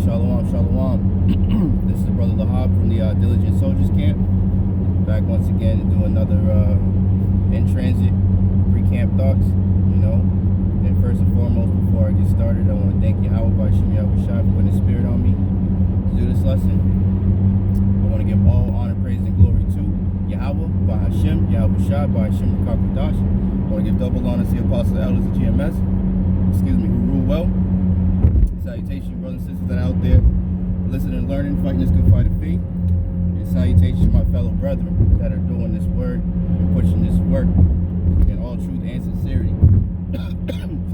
Shalom, shalom. This is the brother Lahab from the Diligent Soldiers Camp. Back once again to do another in transit pre-camp thoughts. And first and foremost, before I get started, I want to thank Yahawah, Bahasham, Yahawashi for putting His Spirit on me to do this lesson. I want to give all honor, praise, and glory to Yahawah, Bahasham, Yahawashi, Bahasham, Kakudash. I want to give double honor to the apostles, elders of GMS. Who rule well. Salutations, brothers and sisters that are out there listening and learning, fighting this good fight of faith. And salutations to my fellow brethren that are doing this word and pushing this work in all truth and sincerity.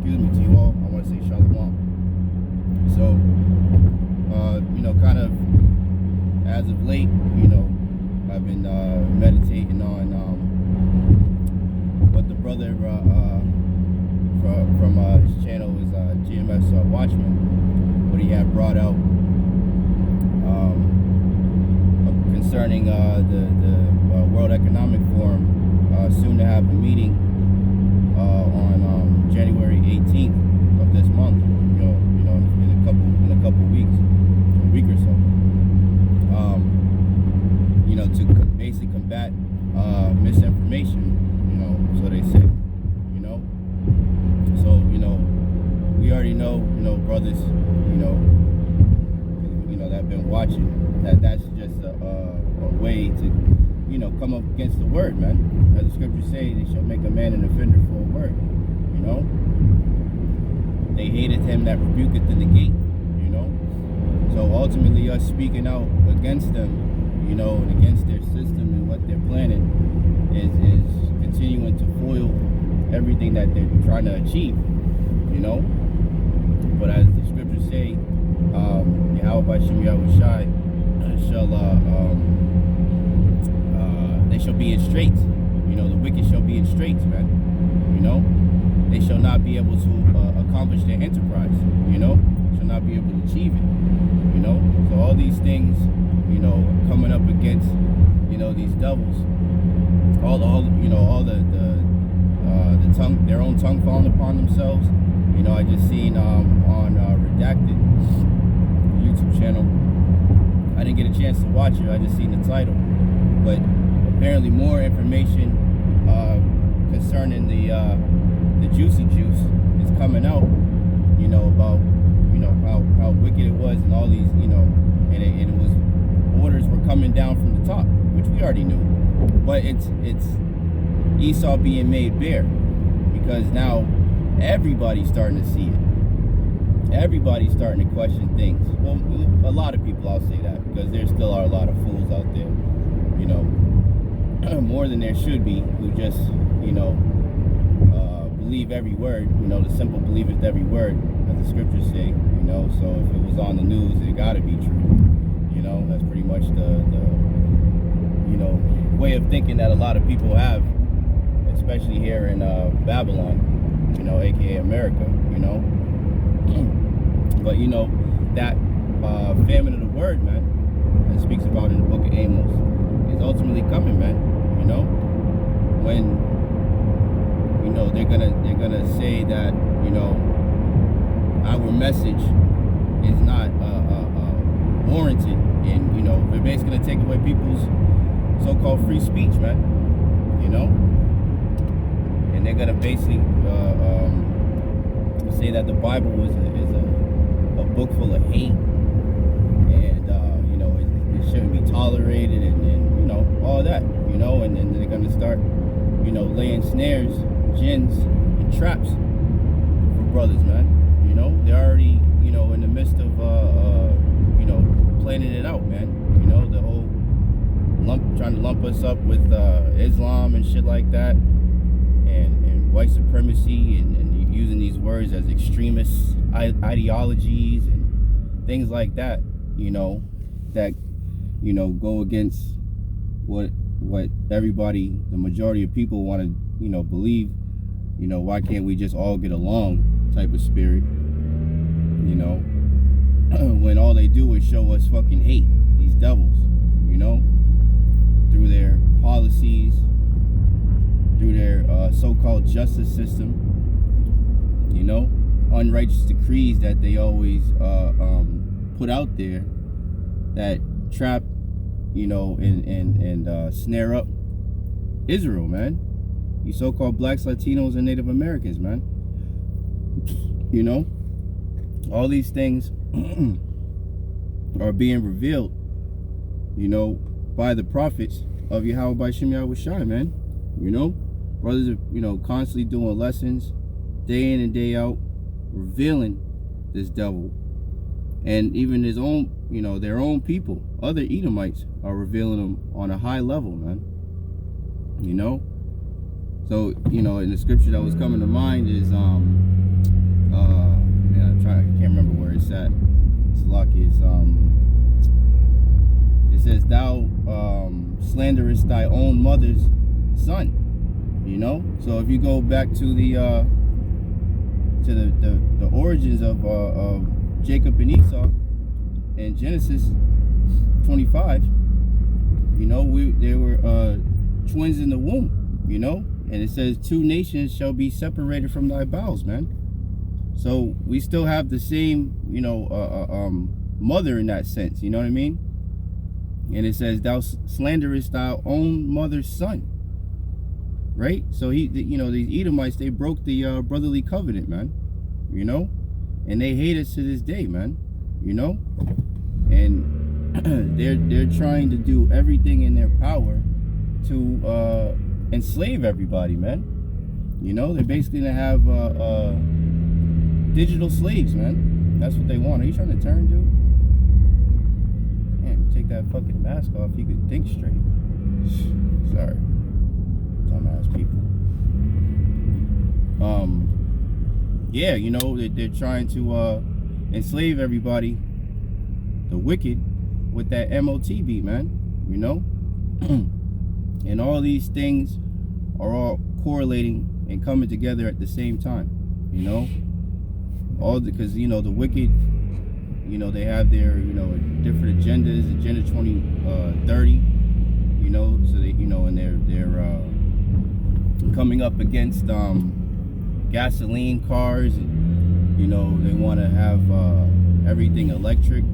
To you all, I want to say shalom. So, kind of as of late, I've been meditating on what the brother from his channel is GMS Watchman, what he had brought out concerning the World Economic Forum soon to have a meeting on January 18th of this month. In a couple weeks, a week or so. To basically combat misinformation. So they say. So we already know, brothers, that have been watching, that's just a way to, come up against the word, man. As the scriptures say, they shall make a man an offender for a word, They hated him that rebuketh in the gate, So ultimately us speaking out against them, and against their system and what they're planning is continuing to foil everything that they're trying to achieve, But as the scriptures say, Yahawah Bahasham Yahawashi they shall be in straits. The wicked shall be in straits, man. They shall not be able to accomplish their enterprise. Shall not be able to achieve it. So all these things, coming up against, these devils, all the tongue, their own tongue falling upon themselves. I just seen on Redacted YouTube channel. I didn't get a chance to watch it. I just seen the title, but apparently more information concerning the juicy juice is coming out. About how wicked it was and all these and it was orders were coming down from the top, which we already knew, but it's Esau being made bare, because now everybody's starting to see it. Everybody's starting to question things. Well, a lot of people, I'll say that, because there still are a lot of fools out there, more than there should be, who just, believe every word, the simple believeth every word, as the scriptures say, so if it was on the news, it gotta be true, that's pretty much the way of thinking that a lot of people have, especially here in Babylon, aka America, but that famine of the word, man, that speaks about in the book of Amos, is ultimately coming, man. When they're gonna say that our message is not warranted, and they're basically gonna take away people's so-called free speech, man. And they're gonna basically say that the Bible is a book full of hate, and it shouldn't be tolerated, and all that, and then they're gonna start laying snares, gins, and traps for brothers, man. They're already in the midst of planning it out, man. The whole trying to lump us up with Islam and shit like that, and white supremacy, and using these words as extremist ideologies and things like that, that go against what everybody, the majority of people, want to believe. Why can't we just all get along type of spirit, when all they do is show us fucking hate, these devils, through their policies, through their so-called justice system, unrighteous decrees that they always put out there that trap, and snare up Israel, man. You so-called blacks, Latinos, and Native Americans, man. All these things are being revealed, by the prophets of Yahawah, Bahasham, Yahawashi, man. Brothers are, constantly doing lessons day in and day out, revealing this devil. And even his own, their own people, other Edomites, are revealing them on a high level, man. So, in the scripture that was coming to mind is, I can't remember where it's at. It's lucky. It says, thou slanderest thy own mother's son. So if you go back to the origins of Jacob and Esau in Genesis 25, they were twins in the womb, and it says 2 nations shall be separated from thy bowels, man. So we still have the same, mother in that sense, you know what I mean? And it says, thou slanderest thy own mother's son, right? So these Edomites, they broke the brotherly covenant, man, and they hate us to this day, man, and they're trying to do everything in their power to enslave everybody, man. They're basically gonna have digital slaves, man. That's what they want. Are you trying to turn, dude? Man, take that fucking mask off. You could think straight. Sorry, dumbass people. Yeah, they're trying to enslave everybody, the wicked, with that MOTB, man. And all these things are all correlating and coming together at the same time, all because the wicked, they have their different agendas, agenda 2030, so they and they're coming up against gasoline cars, and they want to have everything electric,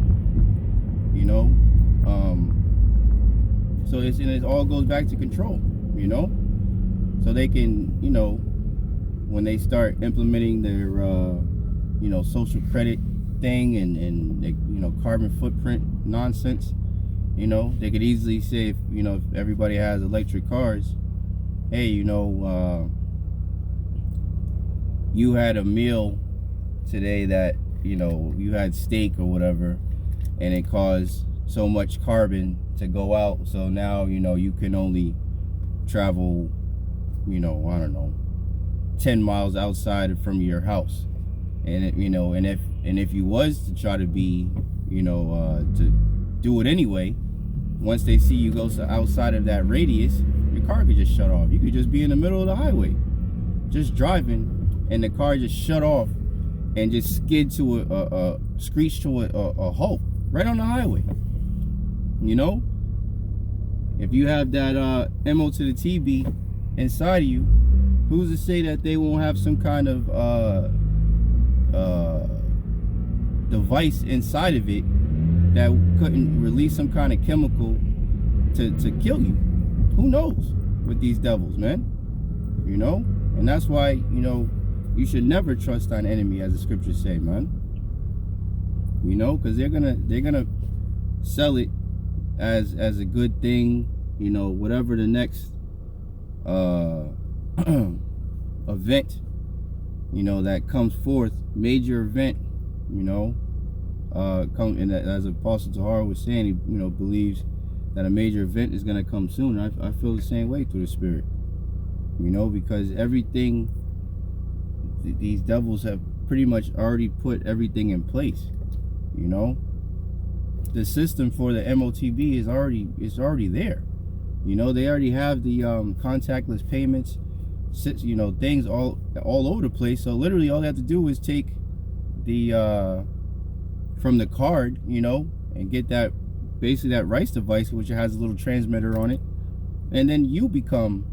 so it all goes back to control, so they can, when they start implementing their social credit thing and carbon footprint nonsense, they could easily say, if everybody has electric cars, hey, you had a meal today that you had steak or whatever, and it caused so much carbon to go out, so now you can only travel I don't know, 10 miles outside from your house, and if you was to try to be to do it anyway, once they see you go outside of that radius, your car could just shut off. You could just be in the middle of the highway just driving, and the car just shut off and just skid to screech to a halt right on the highway. If you have that MO to the TB inside of you, who's to say that they won't have some kind of device inside of it that couldn't release some kind of chemical to kill you? Who knows with these devils, man? And that's why you should never trust thine enemy, as the scriptures say, man. Because they're gonna sell it as a good thing, whatever the next event that comes forth, major event, come, and as Apostle Tahar was saying, he believes that a major event is going to come soon. I feel the same way through the Spirit, because everything, these devils have pretty much already put everything in place. The system for the MOTB is already there. They already have the contactless payments, things all over the place. So literally all they have to do is take the from the card, and get that, basically that rice device, which has a little transmitter on it, and then you become,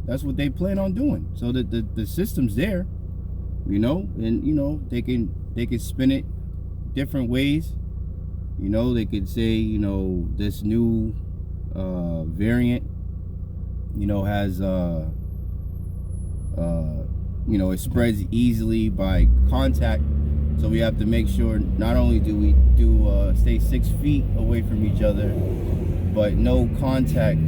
that's what they plan on doing. So the system's there, and they can spin it different ways. You know, they could say, you know, this new variant, you know, has you know, it spreads easily by contact. So we have to make sure not only do we stay 6 feet away from each other, but no contact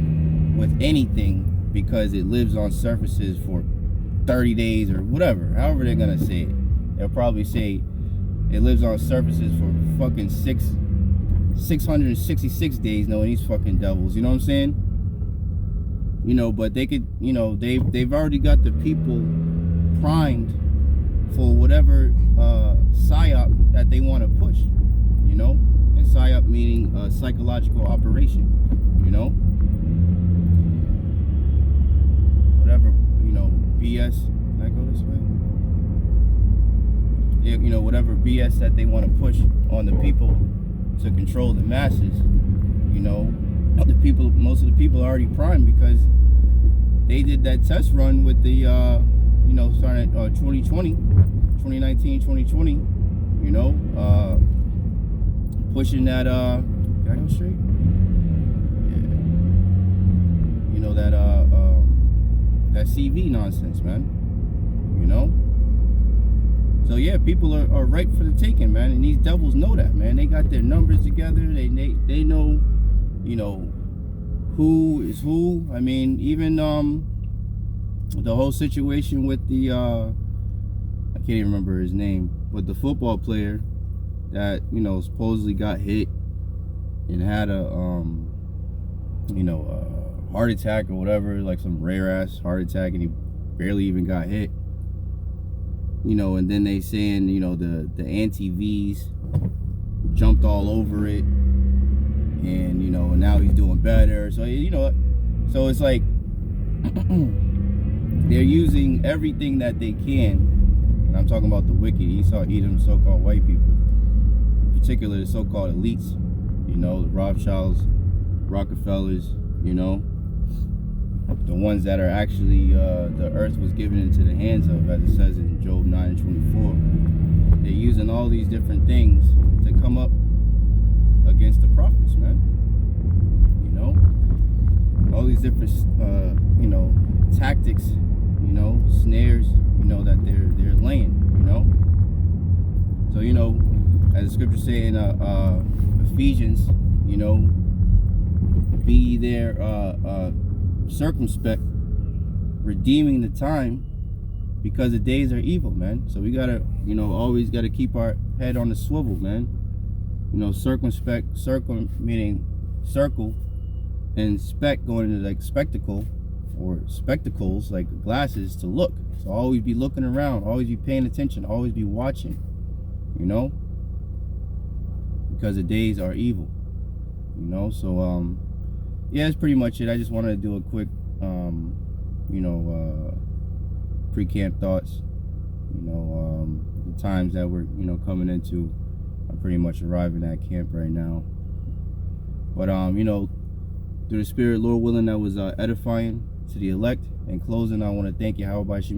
with anything, because it lives on surfaces for 30 days or whatever, however they're gonna say it. They'll probably say it lives on surfaces for fucking 666 days, knowing these fucking devils, you know what I'm saying? You know, but they could, you know, they've already got the people primed for whatever psyop that they want to push, you know? And psyop meaning psychological operation, you know? Whatever, you know, BS. Can I go this way? Yeah, you know, whatever BS that they want to push on the people to control the masses, you know, the people, most of the people are already primed, because they did that test run with the, you know, starting at 2019, 2020, you know, pushing that, can I go straight? Yeah. You know, that, that CV nonsense, man, you know? So yeah, people are ripe for the taking, man, and these devils know that, man. They got their numbers together. They know, you know, who is who. I mean, even the whole situation with the I can't even remember his name, but the football player that, you know, supposedly got hit and had a you know, a heart attack or whatever, like some rare ass heart attack, and he barely even got hit. You know, and then they saying, you know, the anti-Vs jumped all over it, and, you know, and now he's doing better. So, you know, so it's like they're using everything that they can, and I'm talking about the wicked, Esau, Edom, so-called white people, in particular the so-called elites, you know, the Rothschilds, Rockefellers, you know, the ones that are actually, the earth was given into the hands of, as it says in Job 9:24. They're using all these different things to come up against the prophets, man. You know, all these different, you know, tactics, you know, snares, you know, that they're laying, you know. So, you know, as the scripture say in Ephesians, you know, be there circumspect, redeeming the time, because the days are evil, man. So we gotta, you know, always gotta keep our head on the swivel, man. You know, circumspect, meaning circle, and spec going into like spectacle, or spectacles, like glasses, to look. So always be looking around, always be paying attention, always be watching, you know, because the days are evil, you know. So yeah, that's pretty much it. I just wanted to do a quick you know, pre-camp thoughts. You know, the times that we're, you know, coming into, I'm pretty much arriving at camp right now. But you know, through the Spirit, Lord willing, that was edifying to the elect. In closing, I want to thank Yahawashi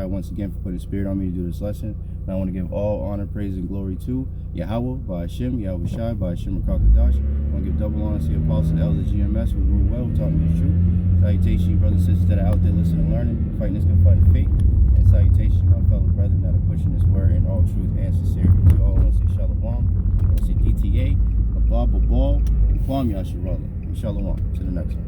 once again for putting Spirit on me to do this lesson. And I want to give all honor, praise, and glory to Yahawah, Bahasham, Yahawashi, Bahasham, Rakakadash. I want to give double honor to the Apostle, the Elders, GMS, who ruled well, who taught me the truth. Salutation, you brothers and sisters that are out there listening and learning, fighting this good fight of faith. And salutation to my fellow brethren that are pushing this word in all truth and sincerity. To all, I want to say Shalom, I want to say DTA, Abba, Babal, and Kwam Yasharallah. And Shalom. To the next one.